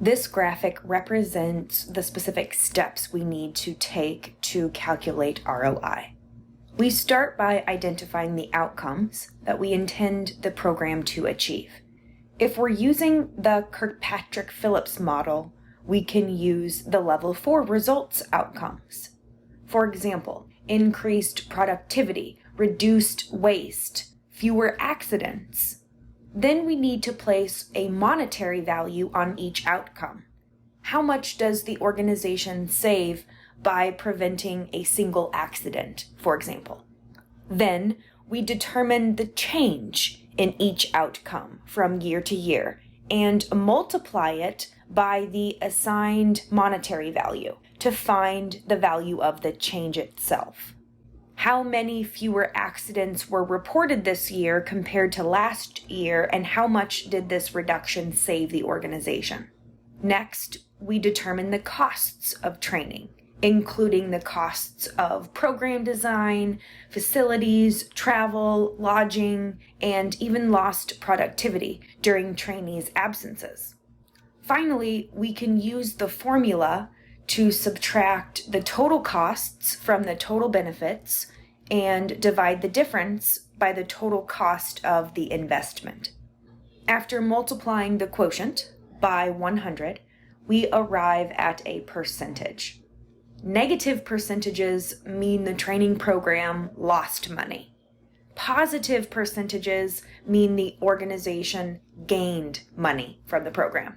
This graphic represents the specific steps we need to take to calculate ROI. We start by identifying the outcomes that we intend the program to achieve. If we're using the Kirkpatrick-Phillips model, we can use the level 4 results outcomes. For example, increased productivity, reduced waste, fewer accidents. Then we need to place a monetary value on each outcome. How much does the organization save by preventing a single accident, for example? Then we determine the change in each outcome from year to year and multiply it by the assigned monetary value to find the value of the change itself. How many fewer accidents were reported this year compared to last year, and how much did this reduction save the organization? Next, we determine the costs of training, including the costs of program design, facilities, travel, lodging, and even lost productivity during trainees' absences. Finally, we can use the formula to subtract the total costs from the total benefits and divide the difference by the total cost of the investment. After multiplying the quotient by 100, we arrive at a percentage. Negative percentages mean the training program lost money. Positive percentages mean the organization gained money from the program.